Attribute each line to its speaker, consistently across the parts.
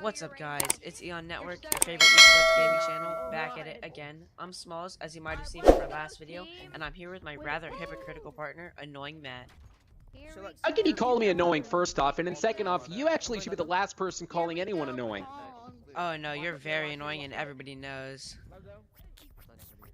Speaker 1: What's up, guys? It's Eon Network, your favorite esports gaming channel, back at it again. I'm Smalls, as you might have seen from my last video, and I'm here with my rather hypocritical partner, Annoying Matt.
Speaker 2: How can you call me annoying, first off? And then second off, you actually should be the last person calling anyone annoying.
Speaker 1: Oh no, you're very annoying and everybody knows.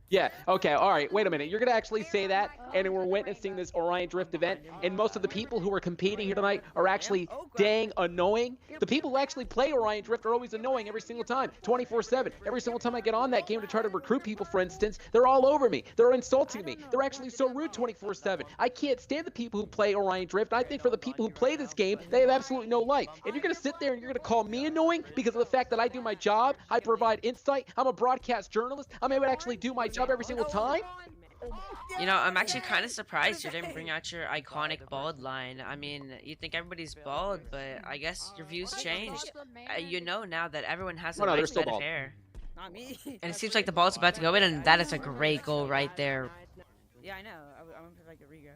Speaker 2: Yeah, okay, alright, wait a minute. You're gonna actually say that, and we're witnessing this Orion Drift event, and most of the people who are competing here tonight are actually dang annoying? The people who actually play Orion Drift are always annoying every single time, 24/7. Every single time I get on that game to try to recruit people, for instance, they're all over me. They're insulting me. They're actually so rude 24/7. I can't stand the people who play Orion Drift. I think for the people who play this game, they have absolutely no life. If you're gonna sit there and you're gonna call me annoying because of the fact that I do my job, I provide insight, I'm a broadcast journalist, I'm able to actually do my job every single time?
Speaker 1: You know, I'm actually kind of surprised you didn't bring out your iconic bald line. I mean, you think everybody's bald, but I guess your views changed. You know now that everyone has a nice head of hair.
Speaker 3: Not me.
Speaker 1: And it seems like the ball's about to go in, and that is a great goal right there.
Speaker 3: Yeah, I know. I'm gonna like a rego.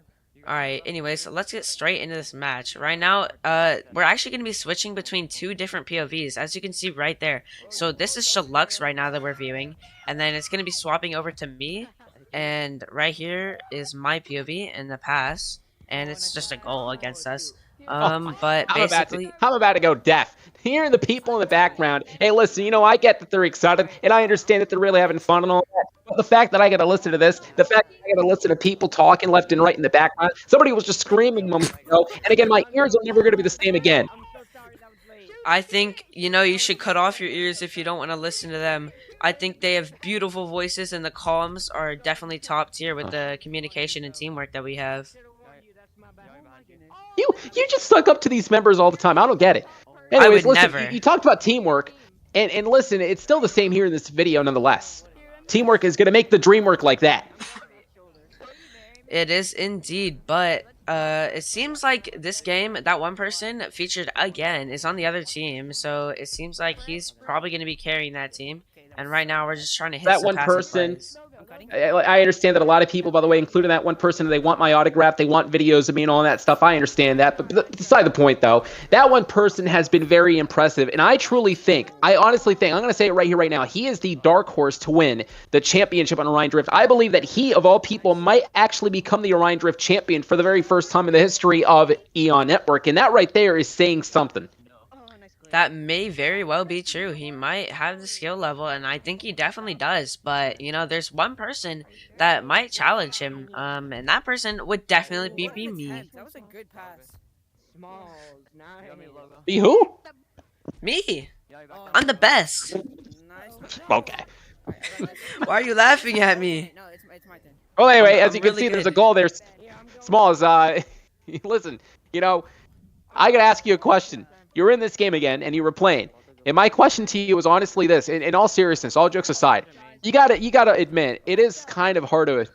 Speaker 1: Alright, anyways, so let's get straight into this match. Right now, we're actually going to be switching between two different POVs, as you can see right there. So this is Shalux right now that we're viewing, and then it's going to be swapping over to me, and right here is my POV in the pass, and it's just a goal against us. But basically...
Speaker 2: I'm about to go deaf. Hearing the people in the background, hey, listen, you know, I get that they're excited, and I understand that they're really having fun and all that. But the fact that I got to listen to this, the fact that I got to listen to people talking left and right in the background, somebody was just screaming moments ago, and again, my ears are never going to be the same again.
Speaker 1: I think, you know, you should cut off your ears if you don't want to listen to them. I think they have beautiful voices, and the comms are definitely top tier with the communication and teamwork that we have.
Speaker 2: You just suck up to these members all the time. I don't get it. Anyways, listen, you talked about teamwork, and listen, it's still the same here in this video nonetheless. Teamwork is going to make the dream work like that.
Speaker 1: It is indeed, but it seems like this game, that one person featured again is on the other team, so it seems like he's probably going to be carrying that team. And right now we're just trying to hit
Speaker 2: that
Speaker 1: some
Speaker 2: one person.
Speaker 1: plays.
Speaker 2: I understand that a lot of people, by the way, including that one person, they want my autograph, they want videos of me and all that stuff. I understand that, but beside the point, though, that one person has been very impressive, and I honestly think, I'm going to say it right here, right now, he is the dark horse to win the championship on Orion Drift. I believe that he, of all people, might actually become the Orion Drift champion for the very first time in the history of Eon Network, and that right there is saying something.
Speaker 1: That may very well be true. He might have the skill level, and I think he definitely does. But, you know, there's one person that might challenge him, and that person would definitely be me.
Speaker 3: That was a good pass. Small.
Speaker 2: Be who?
Speaker 1: Me. I'm the best.
Speaker 3: Nice.
Speaker 2: Okay.
Speaker 1: Why are you laughing at me?
Speaker 3: No, it's my turn.
Speaker 2: Well, anyway, as you can
Speaker 1: really
Speaker 2: see,
Speaker 1: good.
Speaker 2: there's a goal there. Smalls, listen, you know, I got to ask you a question. You're in this game again, and you were playing. And my question to you was honestly this, in all seriousness, all jokes aside, you gotta admit, it is kind of hard to,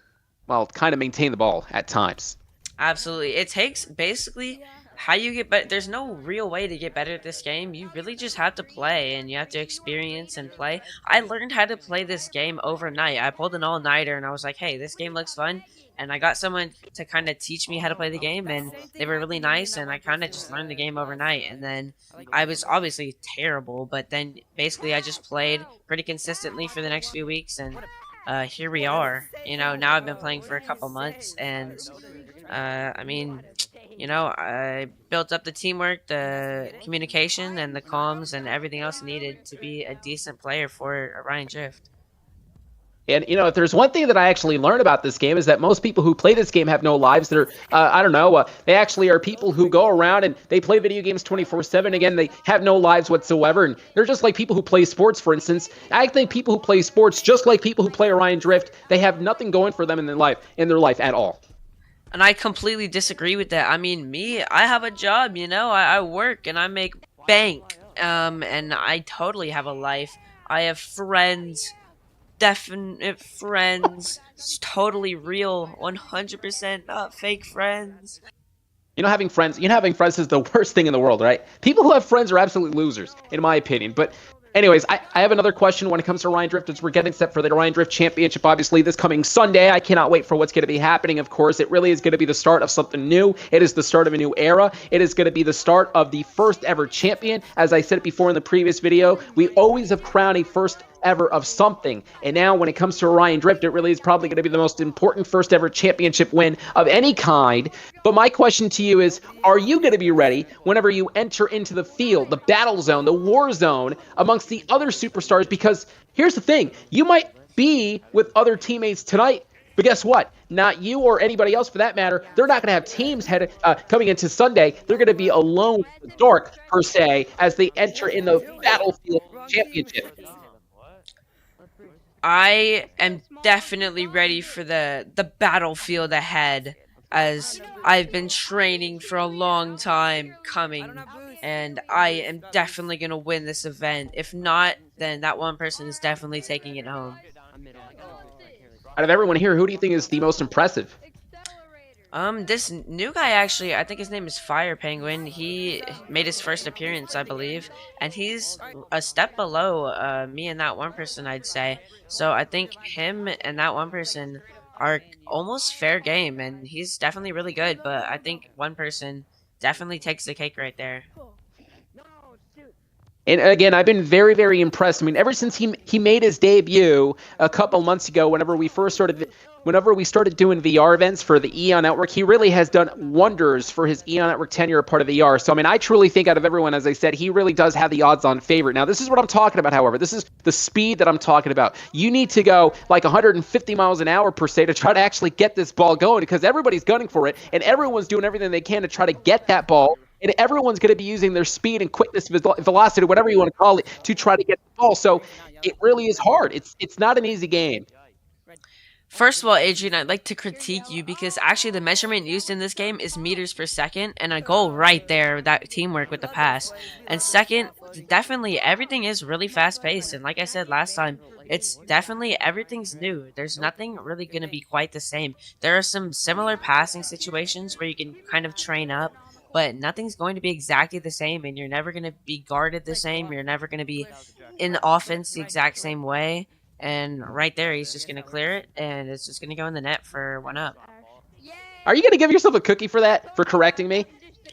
Speaker 2: well, kind of maintain the ball at times.
Speaker 1: Absolutely. It takes basically how you get better. There's no real way to get better at this game. You really just have to play, and you have to experience and play. I learned how to play this game overnight. I pulled an all-nighter, and I was like, hey, this game looks fun. And I got someone to kind of teach me how to play the game, and they were really nice, and I kind of just learned the game overnight. And then I was obviously terrible, but then basically I just played pretty consistently for the next few weeks, and here we are. You know, now I've been playing for a couple months, and I mean, you know, I built up the teamwork, the communication, and the comms, and everything else needed to be a decent player for Orion Drift.
Speaker 2: And, you know, if there's one thing that I actually learned about this game is that most people who play this game have no lives. They're, I don't know, they actually are people who go around and they play video games 24/7. Again, they have no lives whatsoever. And they're just like people who play sports, for instance. I think people who play sports, just like people who play Orion Drift, they have nothing going for them in their life at all.
Speaker 1: And I completely disagree with that. I mean, me, I have a job, you know, I work and I make bank. And I totally have a life. I have friends. Definite friends, totally real, 100% not fake friends.
Speaker 2: You know, having friends is the worst thing in the world, right? People who have friends are absolute losers, in my opinion. But Anyways, I have another question when it comes to Orion Drift as we're getting set for the Orion Drift Championship, obviously, this coming Sunday. I cannot wait for what's going to be happening, of course. It really is going to be the start of something new. It is the start of a new era. It is going to be the start of the first ever champion. As I said before in the previous video, we always have crowned a first ever of something. And now when it comes to Orion Drift, it really is probably going to be the most important first ever championship win of any kind. But my question to you is, are you going to be ready whenever you enter into the field, the battle zone, the war zone amongst the other superstars? Because here's the thing, you might be with other teammates tonight, but guess what? Not you or anybody else for that matter. They're not going to have teams coming into Sunday. They're going to be alone in the dark, per se, as they enter in the Battlefield Championship.
Speaker 1: I am definitely ready for the battlefield ahead, as I've been training for a long time coming, and I am definitely going to win this event. If not, then that one person is definitely taking it home.
Speaker 2: Out of everyone here, who do you think is the most impressive?
Speaker 1: This new guy, actually, I think his name is Fire Penguin. He made his first appearance, I believe, and he's a step below me and that one person, I'd say. So I think him and that one person are almost fair game, and he's definitely really good, but I think one person definitely takes the cake right there.
Speaker 2: And again, I've been very, very impressed. I mean, ever since he made his debut a couple months ago, whenever we started doing VR events for the Eon Network, he really has done wonders for his Eon Network tenure part of VR. So, I mean, I truly think out of everyone, as I said, he really does have the odds-on favorite. Now, this is what I'm talking about, however. This is the speed that I'm talking about. You need to go like 150 miles an hour, per se, to try to actually get this ball going, because everybody's gunning for it, and everyone's doing everything they can to try to get that ball. And everyone's going to be using their speed and quickness, velocity, whatever you want to call it, to try to get the ball. So it really is hard. It's not an easy game.
Speaker 1: First of all, Adrian, I'd like to critique you because actually the measurement used in this game is meters per second, and a goal right there, that teamwork with the pass. And second, definitely everything is really fast-paced, and like I said last time, it's definitely everything's new. There's nothing really going to be quite the same. There are some similar passing situations where you can kind of train up, but nothing's going to be exactly the same, and you're never going to be guarded the same. You're never going to be in offense the exact same way. And right there, he's just going to clear it, and it's just going to go in the net for 1-up.
Speaker 2: Are you going to give yourself a cookie for that, for correcting me?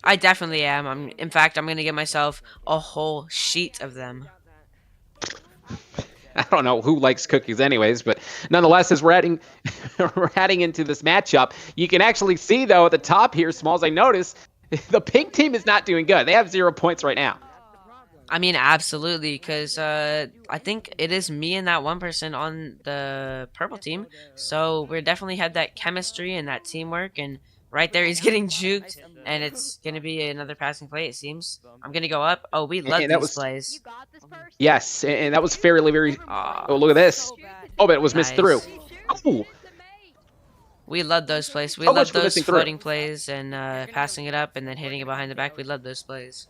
Speaker 1: I definitely am. In fact, I'm going to give myself a whole sheet of them.
Speaker 2: I don't know who likes cookies anyways, but nonetheless, as we're adding into this matchup, you can actually see, though, at the top here, Smalls, I noticed, the pink team is not doing good. They have 0 points right now.
Speaker 1: I mean, absolutely, because I think it is me and that one person on the purple team. So we definitely had that chemistry and that teamwork. And right there, he's getting juked, and it's going to be another passing play, it seems. I'm going to go up. Oh, we love these plays.
Speaker 2: Yes, and that was fairly very... oh, look at this. Oh, but it was missed through. Oh.
Speaker 1: We love those plays. We love those floating plays and passing it up and then hitting it behind the back. We love those plays.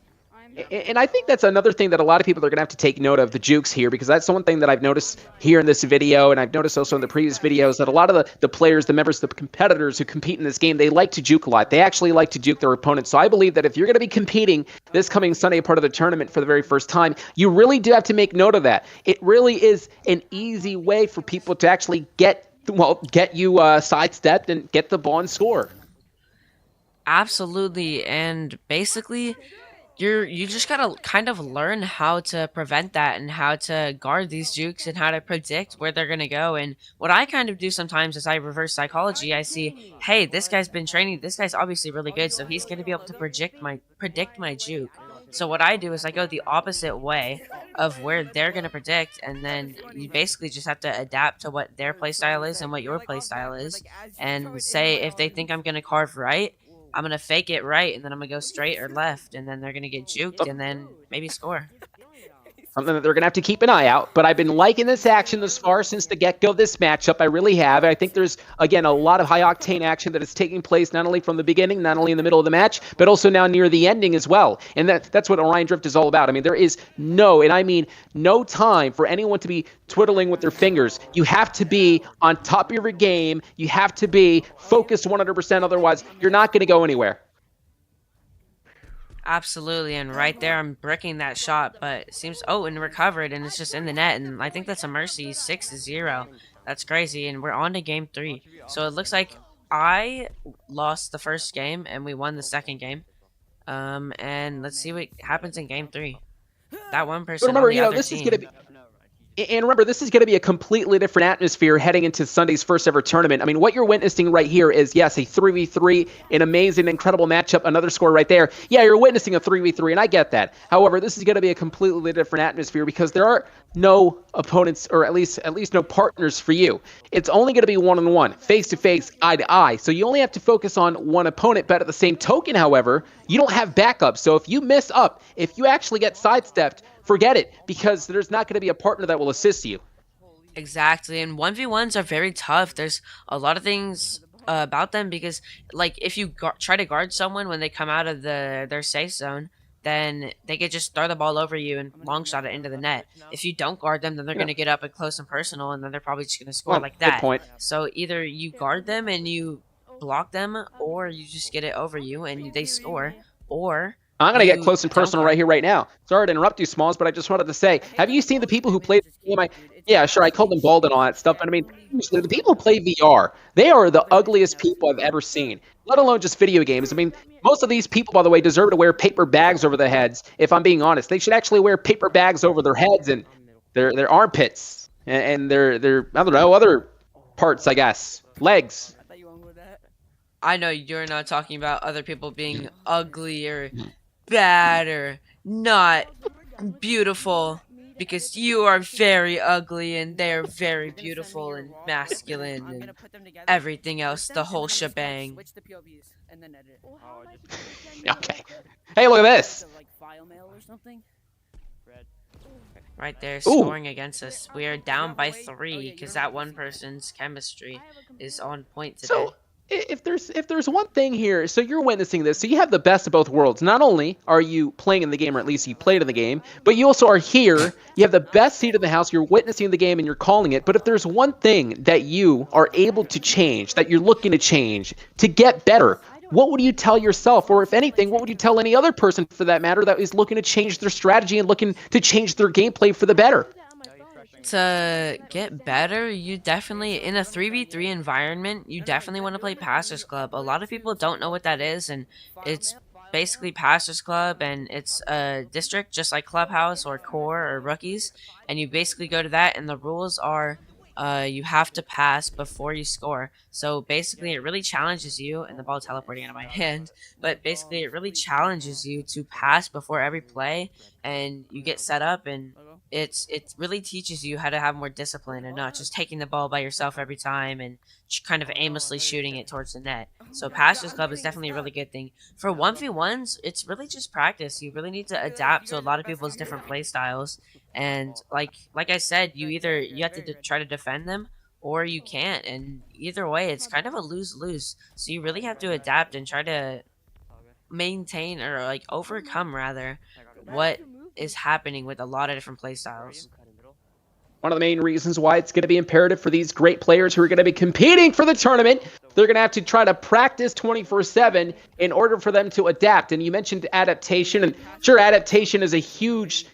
Speaker 2: And I think that's another thing that a lot of people are going to have to take note of, the jukes here, because that's one thing that I've noticed here in this video, and I've noticed also in the previous videos, that a lot of the players, the members, the competitors who compete in this game, they like to juke a lot. They actually like to juke their opponents. So I believe that if you're going to be competing this coming Sunday, part of the tournament for the very first time, you really do have to make note of that. It really is an easy way for people to actually get you sidestepped and get the ball and score.
Speaker 1: Absolutely, and basically... You just gotta kind of learn how to prevent that and how to guard these jukes and how to predict where they're gonna go. And what I kind of do sometimes is I reverse psychology. I see, hey, this guy's been training. This guy's obviously really good, so he's gonna be able to predict my juke. So what I do is I go the opposite way of where they're gonna predict, and then you basically just have to adapt to what their playstyle is and what your playstyle is, and say if they think I'm gonna carve right, I'm going to fake it right, and then I'm going to go straight or left, and then they're going to get juked, and then maybe score.
Speaker 2: Something that they're going to have to keep an eye out. But I've been liking this action thus far since the get-go of this matchup. I really have. I think there's, again, a lot of high-octane action that is taking place not only from the beginning, not only in the middle of the match, but also now near the ending as well. And that's what Orion Drift is all about. I mean, there is no, and I mean no time for anyone to be twiddling with their fingers. You have to be on top of your game. You have to be focused 100%. Otherwise, you're not going to go anywhere.
Speaker 1: Absolutely, and right there, I'm bricking that shot, but it seems and recovered, and it's just in the net, and I think that's a mercy 6-0. That's crazy, and we're on to game 3. So it looks like I lost the first game, and we won the second game. And let's see what happens in game 3. That one
Speaker 2: But
Speaker 1: person on
Speaker 2: remember,
Speaker 1: the other
Speaker 2: this is going to
Speaker 1: team.
Speaker 2: be. And remember, this is going to be a completely different atmosphere heading into Sunday's first ever tournament. I mean, what you're witnessing right here is, yes, a 3v3, an amazing, incredible matchup, another score right there. Yeah, you're witnessing a 3v3, and I get that. However, this is going to be a completely different atmosphere because there are no opponents, or at least no partners for you. It's only going to be one-on-one, face-to-face, eye-to-eye. So you only have to focus on one opponent, but at the same token, however, you don't have backup. So if you mess up, if you actually get sidestepped, forget it, because there's not going to be a partner that will assist you.
Speaker 1: Exactly, and 1v1s are very tough. There's a lot of things about them because, like, if you try to guard someone when they come out of their safe zone, then they could just throw the ball over you and long shot it into the net. If you don't guard them, then they're going to get up and close and personal, and then they're probably just going to score like
Speaker 2: Good
Speaker 1: that.
Speaker 2: point.
Speaker 1: So either you guard them and you block them, or you just get it over you and they score, or
Speaker 2: I'm going to get close and
Speaker 1: don't
Speaker 2: personal
Speaker 1: guard.
Speaker 2: right here, right now. Sorry to interrupt you, Smalls, but I just wanted to say, have you seen the people who play this game? Yeah, sure, I called them bald and all that stuff, but I mean, usually the people who play VR, they are the ugliest people I've ever seen, let alone just video games. I mean, most of these people, by the way, deserve to wear paper bags over their heads, if I'm being honest. They should actually wear paper bags over their heads and their armpits and their I don't know, other parts, I guess. Legs.
Speaker 3: I thought you went with that.
Speaker 1: I know you're not talking about other people being ugly or bad or not beautiful, because you are very ugly and they're very beautiful and masculine
Speaker 3: I'm
Speaker 1: and
Speaker 3: gonna put them together.
Speaker 1: everything else,
Speaker 3: Switch
Speaker 1: the
Speaker 3: them,
Speaker 1: whole
Speaker 3: and then just, like,
Speaker 1: shebang.
Speaker 3: Switch the POVs and then edit.
Speaker 2: Okay. Hey, look at this.
Speaker 3: So, like, file mail or something.
Speaker 1: Right there,
Speaker 2: Ooh.
Speaker 1: scoring against us. We are down by 3 because that one person's chemistry is on point today.
Speaker 2: So if there's one thing here, so you're witnessing this, so you have the best of both worlds. Not only are you playing in the game, or at least you played in the game, but you also are here. You have the best seat in the house. You're witnessing the game and you're calling it. But if there's one thing that you are able to change, that you're looking to change to get better, what would you tell yourself? Or if anything, what would you tell any other person for that matter that is looking to change their strategy and looking to change their gameplay for the better?
Speaker 1: To get better, you definitely, in a 3v3 environment, you definitely want to play Pastors Club. A lot of people don't know what that is, and it's basically Pastors Club, and it's a district just like Clubhouse or Core or Rookies, and you basically go to that, and the rules are you have to pass before you score. So basically it really challenges you, and the ball teleporting out of my hand, but basically it really challenges you to pass before every play, and you get set up, and it really teaches you how to have more discipline and not just taking the ball by yourself every time and kind of aimlessly shooting it towards the net. So Pastors Club is definitely a really good thing. For 1v1s, it's really just practice. You really need to adapt to a lot of people's different play styles. And like I said, you have to try to defend them, or you can't. And either way, it's kind of a lose-lose. So you really have to adapt and try to maintain, or like overcome rather, what is happening with a lot of different play styles.
Speaker 2: One of the main reasons why it's going to be imperative for these great players who are going to be competing for the tournament, they're going to have to try to practice 24/7 in order for them to adapt. And you mentioned adaptation, and sure, adaptation is a huge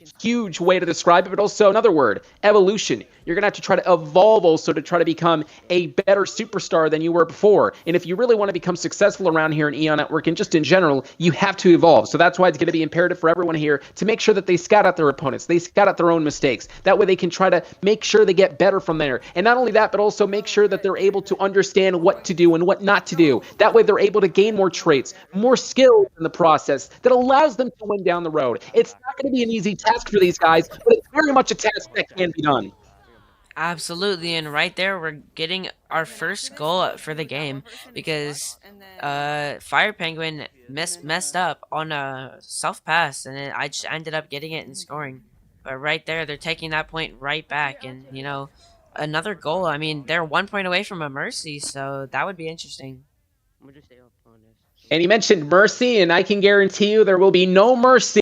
Speaker 2: way to describe it, but also another word, evolution. You're going to have to try to evolve also to try to become a better superstar than you were before. And if you really want to become successful around here in Eon Network and just in general, you have to evolve. So that's why it's going to be imperative for everyone here to make sure that they scout out their opponents. They scout out their own mistakes. That way they can try to make sure they get better from there. And not only that, but also make sure that they're able to understand what to do and what not to do. That way they're able to gain more traits, more skills in the process that allows them to win down the road. It's not going to be an easy task for these guys, but it's very much a task that can be done.
Speaker 1: Absolutely, and right there we're getting our first goal for the game, because Fire Penguin messed up on a self pass, and I just ended up getting it and scoring. But right there, they're taking that point right back, and another goal. I mean, they're 1 point away from a mercy, so that would be interesting.
Speaker 2: And you mentioned mercy, and I can guarantee you there will be no mercy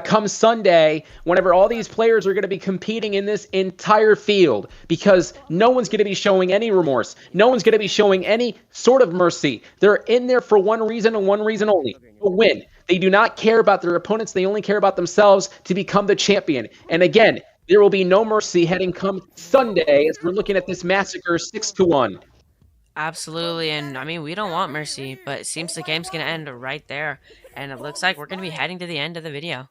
Speaker 2: come Sunday, whenever all these players are going to be competing in this entire field, because no one's going to be showing any remorse. No one's going to be showing any sort of mercy. They're in there for one reason and one reason only: to win. They do not care about their opponents. They only care about themselves to become the champion. And again, there will be no mercy heading come Sunday as we're looking at this massacre 6-1.
Speaker 1: Absolutely, and I mean, we don't want mercy, but it seems the game's gonna end right there, and it looks like we're gonna be heading to the end of the video.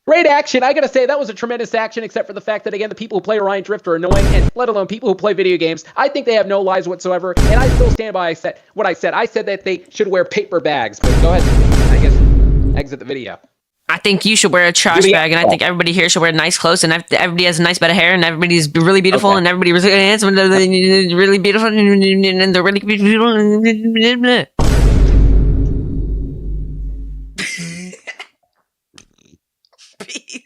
Speaker 2: Great action. I gotta say, that was a tremendous action, except for the fact that, again, the people who play Orion Drift are annoying, and let alone people who play video games. I think they have no lives whatsoever, and I still stand by what I said. I said that they should wear paper bags, but go ahead, I guess, exit the video.
Speaker 1: I think you should wear a trash bag, and I think everybody here should wear nice clothes, and everybody has a nice bed of hair, and everybody's really beautiful,
Speaker 2: Okay.
Speaker 1: and everybody's really handsome, and they're really beautiful, and they're really beautiful. Peace.